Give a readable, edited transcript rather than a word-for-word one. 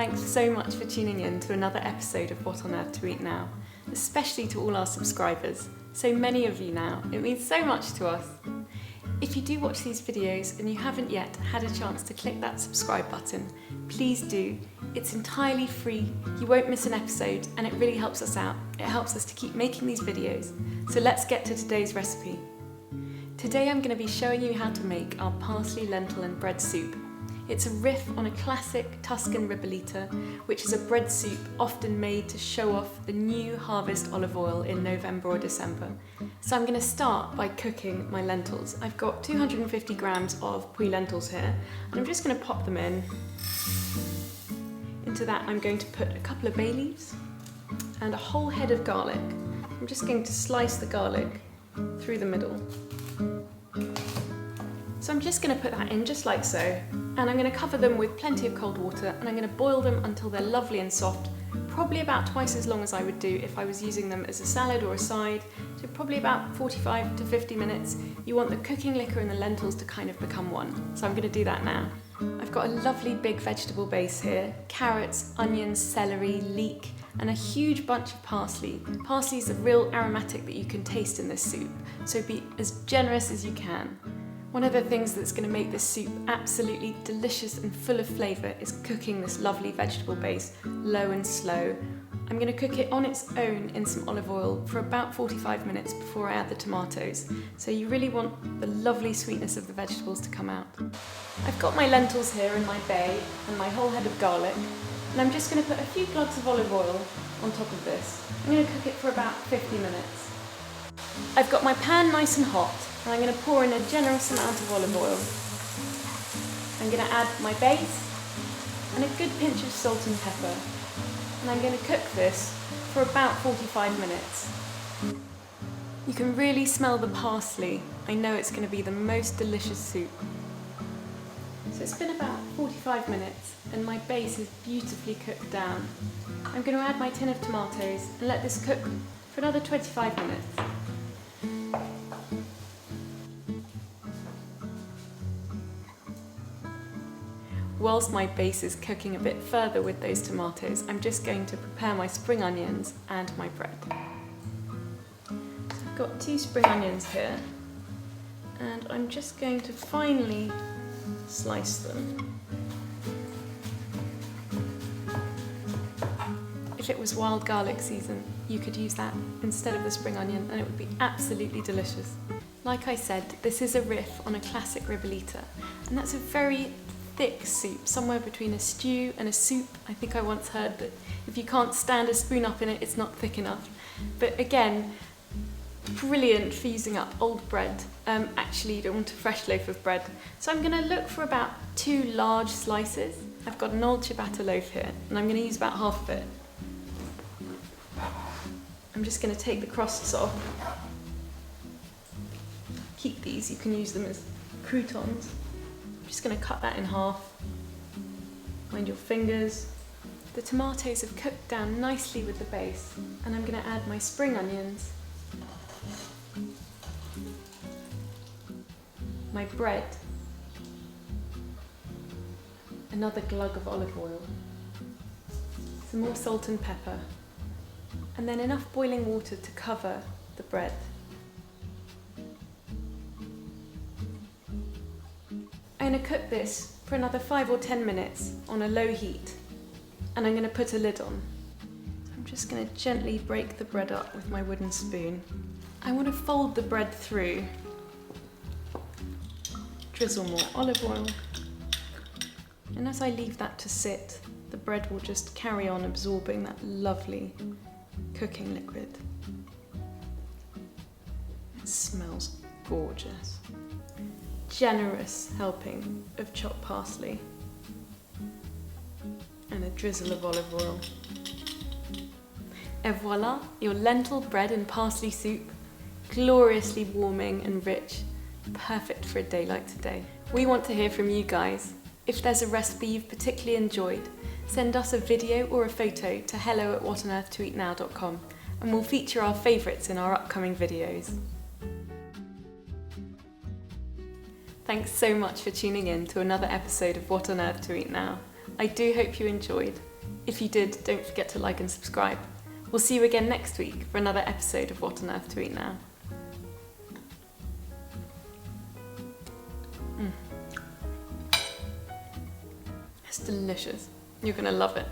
Thanks so much for tuning in to another episode of What on Earth to Eat Now, especially to all our subscribers, so many of you now. It means so much to us. If you do watch these videos and you haven't yet had a chance to click that subscribe button, please do. It's entirely free, you won't miss an episode, and it really helps us out. It helps us to keep making these videos. So let's get to today's recipe. Today I'm going to be showing you how to make our parsley, lentil and bread soup. It's a riff on a classic Tuscan Ribollita, which is a bread soup often made to show off the new harvest olive oil in November or December. So I'm going to start by cooking my lentils. I've got 250 grams of puy lentils here, and I'm just going to pop them in. Into that I'm going to put a couple of bay leaves and a whole head of garlic. I'm just going to slice the garlic through the middle. So I'm just going to put that in just like so, and I'm going to cover them with plenty of cold water, and I'm going to boil them until they're lovely and soft, probably about twice as long as I would do if I was using them as a salad or a side, so probably about 45 to 50 minutes. You want the cooking liquor and the lentils to kind of become one, so I'm going to do that now. I've got a lovely big vegetable base here, carrots, onions, celery, leek, and a huge bunch of parsley. Parsley is a real aromatic that you can taste in this soup, so be as generous as you can. One of the things that's going to make this soup absolutely delicious and full of flavour is cooking this lovely vegetable base low and slow. I'm going to cook it on its own in some olive oil for about 45 minutes before I add the tomatoes. So you really want the lovely sweetness of the vegetables to come out. I've got my lentils here in my bay and my whole head of garlic, and I'm just going to put a few cloves of olive oil on top of this. I'm going to cook it for about 50 minutes. I've got my pan nice and hot, and I'm going to pour in a generous amount of olive oil. I'm going to add my base and a good pinch of salt and pepper, and I'm going to cook this for about 45 minutes. You can really smell the parsley. I know it's going to be the most delicious soup. So it's been about 45 minutes and my base is beautifully cooked down. I'm going to add my tin of tomatoes and let this cook for another 25 minutes. Whilst my base is cooking a bit further with those tomatoes, I'm just going to prepare my spring onions and my bread. So I've got 2 spring onions here, and I'm just going to finely slice them. If it was wild garlic season, you could use that instead of the spring onion and it would be absolutely delicious. Like I said, this is a riff on a classic Ribollita, and that's a very thick soup, somewhere between a stew and a soup. I think I once heard that if you can't stand a spoon up in it, it's not thick enough. But again, brilliant for using up old bread. Actually, you don't want a fresh loaf of bread. So I'm going to look for about 2 large slices. I've got an old ciabatta loaf here, and I'm going to use about half of it. I'm just going to take the crusts off. Keep these, you can use them as croutons. I'm just going to cut that in half. Mind your fingers. The tomatoes have cooked down nicely with the base, and I'm going to add my spring onions, my bread, another glug of olive oil, some more salt and pepper, and then enough boiling water to cover the bread. I'm going to cook this for another 5 or 10 minutes on a low heat, and I'm going to put a lid on. I'm just going to gently break the bread up with my wooden spoon. I want to fold the bread through, drizzle more olive oil, and as I leave that to sit, the bread will just carry on absorbing that lovely cooking liquid. It smells gorgeous. Generous helping of chopped parsley and a drizzle of olive oil. Et voila, your lentil bread and parsley soup, gloriously warming and rich, perfect for a day like today. We want to hear from you guys. If there's a recipe you've particularly enjoyed, send us a video or a photo to hello@whatonearthtoeatnow.com, and we'll feature our favourites in our upcoming videos. Thanks so much for tuning in to another episode of What on Earth to Eat Now. I do hope you enjoyed. If you did, don't forget to like and subscribe. We'll see you again next week for another episode of What on Earth to Eat Now. It's delicious. You're gonna love it.